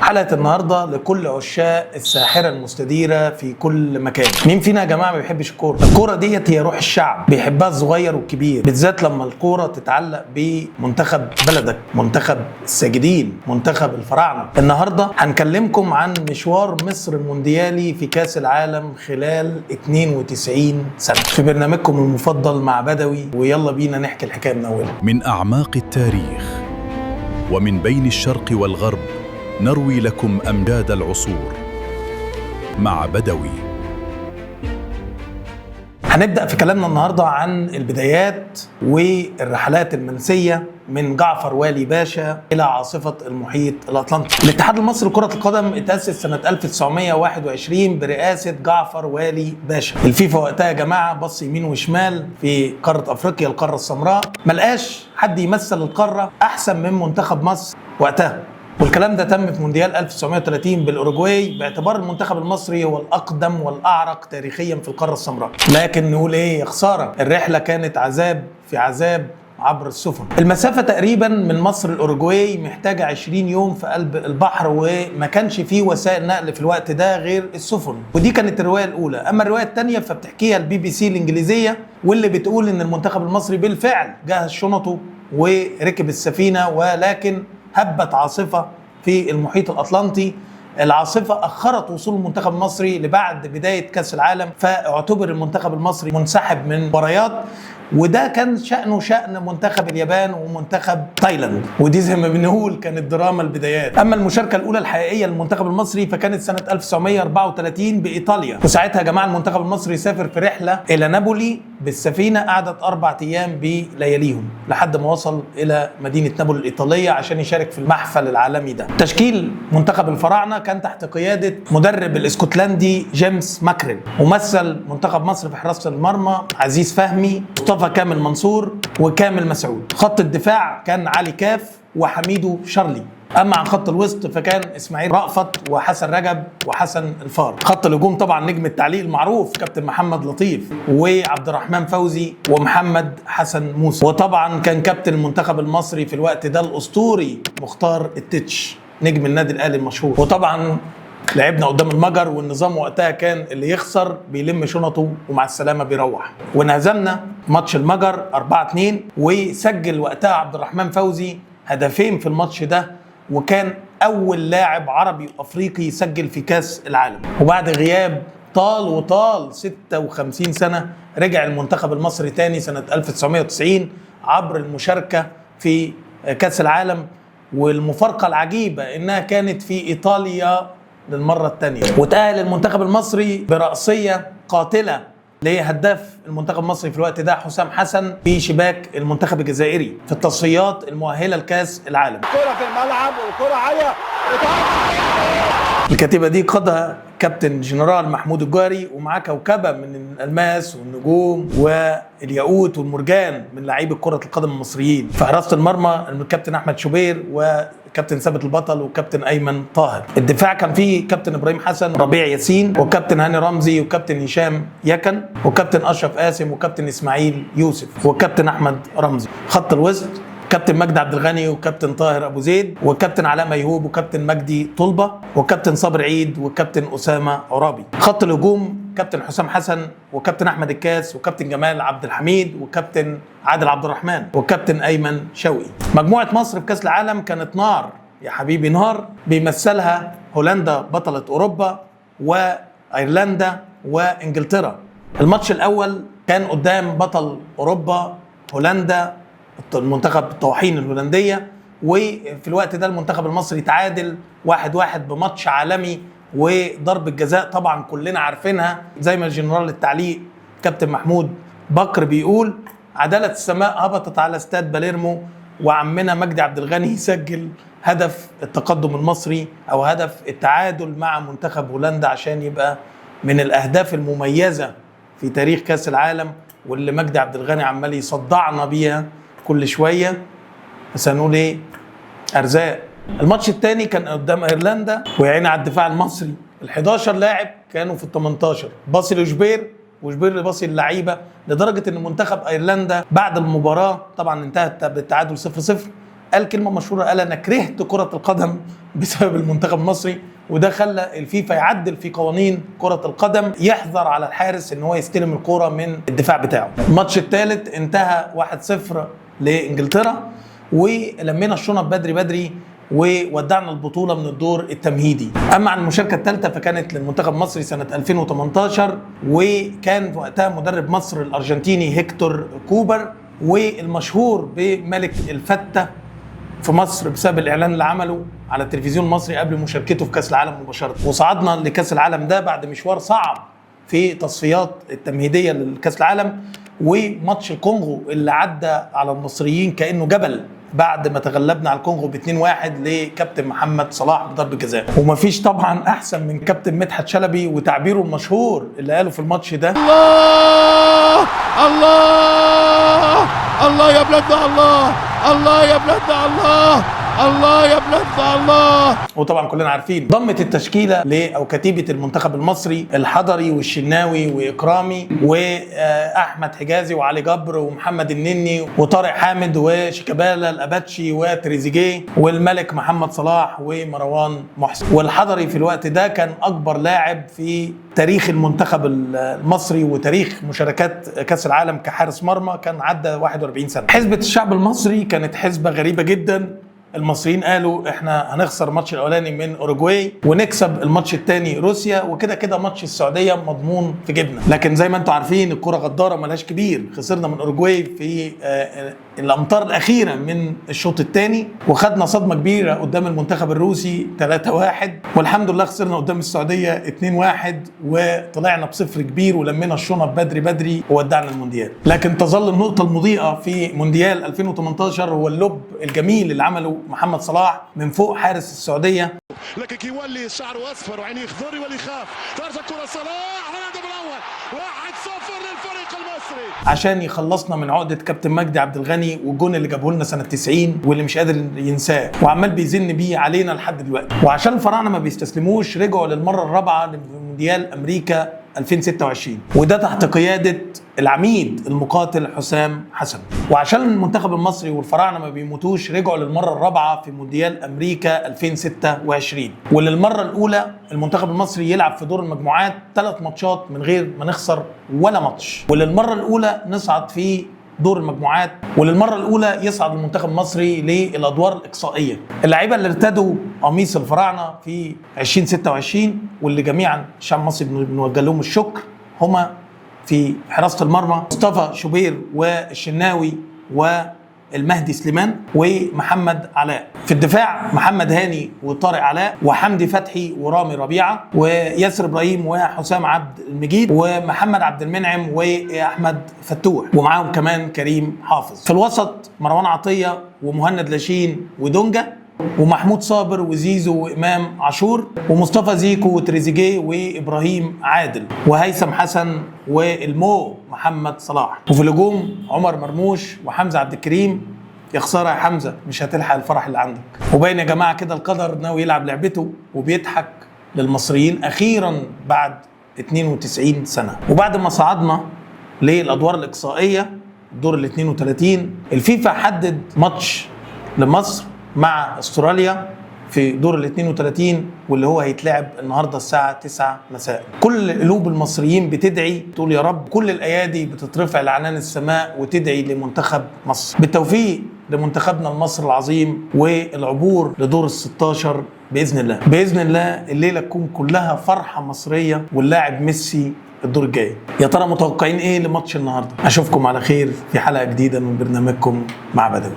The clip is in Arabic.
حلقة النهاردة لكل عشاق الساحرة المستديرة في كل مكان. مين فينا يا جماعة ما بيحبش الكورة؟ الكورة ديت هي روح الشعب، بيحبها الصغير والكبير، بالذات لما الكورة تتعلق بمنتخب بلدك، منتخب الساجدين، منتخب الفراعنة. النهاردة هنكلمكم عن مشوار مصر المونديالي في كأس العالم خلال 92 سنة في برنامجكم المفضل مع بدوي، ويلا بينا نحكي الحكاية من أولها. من أعماق التاريخ ومن بين الشرق والغرب نروي لكم أمجاد العصور مع بدوي. هنبدأ في كلامنا النهاردة عن البدايات والرحلات المنسية من جعفر والي باشا إلى عاصفة المحيط الأطلنطي. الاتحاد المصري لكرة القدم اتأسس سنة 1921 برئاسة جعفر والي باشا. الفيفا وقتها يا جماعة بص يمين وشمال في قارة أفريقيا، القارة السمراء، ملقاش حد يمثل القارة أحسن من منتخب مصر وقتها. والكلام ده تم في مونديال 1930 بالأوروجواي، باعتبار المنتخب المصري هو الأقدم والأعرق تاريخيا في القارة السمراء. لكن نقول إيه يا خسارة، الرحلة كانت عذاب في عذاب عبر السفن. المسافة تقريبا من مصر الأوروجواي محتاجة 20 يوم في قلب البحر، وما كانش فيه وسائل نقل في الوقت ده غير السفن. ودي كانت الرواية الأولى. أما الرواية الثانية فبتحكيها البي بي سي الإنجليزية، واللي بتقول إن المنتخب المصري بالفعل جهز شنطه وركب السفينة، ولكن هبت عاصفة في المحيط الأطلنطي. العاصفة أخرت وصول المنتخب المصري لبعد بداية كأس العالم، فاعتبر المنتخب المصري منسحب من مباريات. وده كان شأنه شأن منتخب اليابان ومنتخب تايلاند، ودي زي ما بنقول كانت دراما البدايات. أما المشاركة الأولى الحقيقية للمنتخب المصري فكانت سنة 1934 بإيطاليا. وساعتها يا جماعة المنتخب المصري سافر في رحلة إلى نابولي بالسفينة، قعدت 4 أيام بلياليهم لحد ما وصل إلى مدينة نابولي الإيطالية عشان يشارك في المحفل العالمي ده. تشكيل منتخب الفراعنة كان تحت قيادة مدرب الاسكتلندي جيمس ماكريل، ومثل منتخب مصر في حراسة المرمى عزيز فهمي، مصطفى كامل منصور، وكامل مسعود. خط الدفاع كان علي كاف وحميدو شارلي. اما عن خط الوسط فكان اسماعيل رأفت وحسن رجب وحسن الفار. خط الهجوم طبعا نجم التعليق المعروف كابتن محمد لطيف وعبد الرحمن فوزي ومحمد حسن موسى. وطبعا كان كابتن المنتخب المصري في الوقت ده الاسطوري مختار التتش نجم النادي الاهلي المشهور. وطبعا لعبنا قدام المجر، والنظام وقتها كان اللي يخسر بيلم شنطه ومع السلامه بيروح. ونهزمنا ماتش المجر 4-2، وسجل وقتها عبد الرحمن فوزي هدفين في الماتش ده، وكان اول لاعب عربي وافريقي يسجل في كاس العالم. وبعد غياب طال 56 سنه رجع المنتخب المصري تاني سنه 1990 عبر المشاركه في كاس العالم. والمفارقه العجيبه انها كانت في ايطاليا للمرة الثانية. وتأهل المنتخب المصري برأسية قاتلة لهداف المنتخب المصري في الوقت ده حسام حسن في شباك المنتخب الجزائري في التصفيات المؤهلة لكأس العالم. الكرة في الملعب والكرة عالية. الكتيبة دي قادها كابتن جنرال محمود الجوهري، ومعاه كوكبة من الألماس والنجوم والياقوت والمرجان من لعيبة كرة القدم المصريين. في حراسة المرمى الكابتن أحمد شوبير وكابتن ثابت البطل وكابتن أيمن طاهر. الدفاع كان فيه كابتن إبراهيم حسن، ربيع ياسين، وكابتن هاني رمزي، وكابتن هشام يكن، وكابتن أشرف قاسم، وكابتن إسماعيل يوسف، وكابتن أحمد رمزي. خط الوسط كابتن مجدي عبد الغني، وكابتن طاهر ابو زيد، وكابتن علاء ميهوب، وكابتن مجدي طلبه، وكابتن صابر عيد، وكابتن اسامه عرابي. خط الهجوم كابتن حسام حسن، وكابتن احمد الكاس، وكابتن جمال عبد الحميد، وكابتن عادل عبد الرحمن، وكابتن ايمن شوقي. مجموعه مصر في كاس العالم كانت نار يا حبيبي نار، بيمثلها هولندا بطله اوروبا وايرلندا وانجلترا. الماتش الاول كان قدام بطل اوروبا هولندا، المنتخب الطواحين الهولندية. وفي الوقت ده المنتخب المصري تعادل 1-1 بماتش عالمي وضرب الجزاء طبعا كلنا عارفينها، زي ما الجنرال التعليق كابتن محمود بكر بيقول: عدالة السماء هبطت على استاد باليرمو، وعمنا مجدي عبد الغني يسجل هدف التقدم المصري او هدف التعادل مع منتخب هولندا عشان يبقى من الاهداف المميزة في تاريخ كاس العالم، واللي مجدي عبد الغني عمال يصدعنا بيها كل شويه. بس هنقول ايه، ارزاق. الماتش الثاني كان قدام ايرلندا، ويعينا على الدفاع المصري ال11 لاعب كانوا في ال18 باصي لجبير، وجبير اللي باصي اللعيبه، لدرجه ان منتخب ايرلندا بعد المباراه طبعا انتهت بالتعادل 0-0 قال كلمه مشهوره، قال انا كرهت كره القدم بسبب المنتخب المصري، وده خلى الفيفا يعدل في قوانين كره القدم، يحظر على الحارس ان هو يستلم الكره من الدفاع بتاعه. الماتش الثالث انتهى 1-0 لانجلترا، ولمينا الشنط بدري بدري وودعنا البطوله من الدور التمهيدي. اما عن المشاركه الثالثه فكانت للمنتخب المصري سنه 2018، وكان وقتها مدرب مصر الارجنتيني هيكتور كوبر، والمشهور بملك الفته في مصر بسبب الاعلان اللي عمله على التلفزيون المصري قبل مشاركته في كاس العالم مباشره. وصعدنا لكاس العالم ده بعد مشوار صعب في تصفيات التمهيديه لكاس العالم، وماتش الكونغو اللي عدى على المصريين كانه جبل بعد ما تغلبنا على الكونغو ب2-1 لكابتن محمد صلاح بضربة جزاء. ومفيش طبعا احسن من كابتن مدحت شلبي وتعبيره المشهور اللي قاله في الماتش ده: الله الله الله يا بلادنا، الله الله يا بلادنا، الله الله يا بلادنا، الله. وطبعا كلنا عارفين ضمت التشكيله او كتيبه المنتخب المصري الحضري والشناوي واكرامي واحمد حجازي وعلي جبر ومحمد النني وطارق حامد وشيكابالا الاباتشي وتريزيجيه والملك محمد صلاح ومروان محسن. والحضري في الوقت ده كان اكبر لاعب في تاريخ المنتخب المصري وتاريخ مشاركات كاس العالم كحارس مرمى، كان عدى 41 سنه. حسبه الشعب المصري كانت حسبه غريبه جدا. المصريين قالوا احنا هنخسر الماتش الاولاني من اوروجواي ونكسب الماتش الثاني روسيا، وكده كده ماتش السعوديه مضمون في جيبنا. لكن زي ما انتم عارفين الكره غداره ملهاش كبير، خسرنا من اوروجواي في الامتار الاخيره من الشوط الثاني، وخدنا صدمه كبيره قدام المنتخب الروسي 3-1، والحمد لله خسرنا قدام السعوديه 2-1 وطلعنا بصفر كبير ولمينا الشنط بدري بدري وودعنا المونديال. لكن تظل النقطه المضيئه في مونديال 2018 هو اللوب الجميل اللي عمله محمد صلاح من فوق حارس السعوديه، لكن كيولي شعره اصفر وعينيه يخضر ولا يخاف، ترجع الكره صلاح والهدف الاول 1-0 للفريق المصري عشان يخلصنا من عقده كابتن مجدي عبد الغني والجون اللي جابه لنا سنه 90 واللي مش قادر ينساه وعمال بيزن بيه علينا لحد دلوقتي. وعشان الفراعنه ما بيستسلموش رجعوا للمره الرابعه لمونديال امريكا 2026، وده تحت قياده العميد المقاتل حسام حسن. وعشان المنتخب المصري والفراعنه ما بيموتوش رجعوا للمره الرابعه في مونديال امريكا 2026، وللمره الاولى المنتخب المصري يلعب في دور المجموعات 3 ماتشات من غير ما نخسر ولا ماتش، وللمره الاولى نصعد في دور المجموعات، وللمره الاولى يصعد المنتخب المصري للادوار الاقصائيه. اللعيبه اللي ارتدوا قميص الفراعنه في 2026 واللي جميعا الشعب المصري بنوجه لهم الشكر هما في حراسه المرمى مصطفى شوبير والشناوي والمهدي سليمان ومحمد علاء. في الدفاع محمد هاني وطارق علاء وحمدي فتحي ورامي ربيعه وياسر ابراهيم وحسام عبد المجيد ومحمد عبد المنعم واحمد فتوح، ومعاهم كمان كريم حافظ. في الوسط مروان عطيه ومهند لاشين ودونجا ومحمود صابر وزيزو وامام عاشور ومصطفى زيكو وتريزيجيه وابراهيم عادل وهيثم حسن والمو محمد صلاح. وفي الهجوم عمر مرموش وحمزه عبد الكريم. يا خساره يا حمزه مش هتلحق الفرح اللي عندك. وباين يا جماعه كده القدر ناوي يلعب لعبته وبيضحك للمصريين اخيرا بعد 92 سنه. وبعد ما صعدنا للادوار الاقصائيه الدور ال 32 الفيفا حدد ماتش لمصر مع استراليا في دور ال 32 واللي هو هيتلعب النهارده الساعه 9 مساء. كل قلوب المصريين بتدعي تقول يا رب، كل الايادي بتترفع لعنان السماء وتدعي لمنتخب مصر بالتوفيق لمنتخبنا المصري العظيم والعبور لدور ال 16 باذن الله. باذن الله الليله تكون كلها فرحه مصريه واللاعب ميسي الدور الجاي. يا ترى متوقعين ايه لماتش النهارده؟ اشوفكم على خير في حلقه جديده من برنامجكم مع بدوي.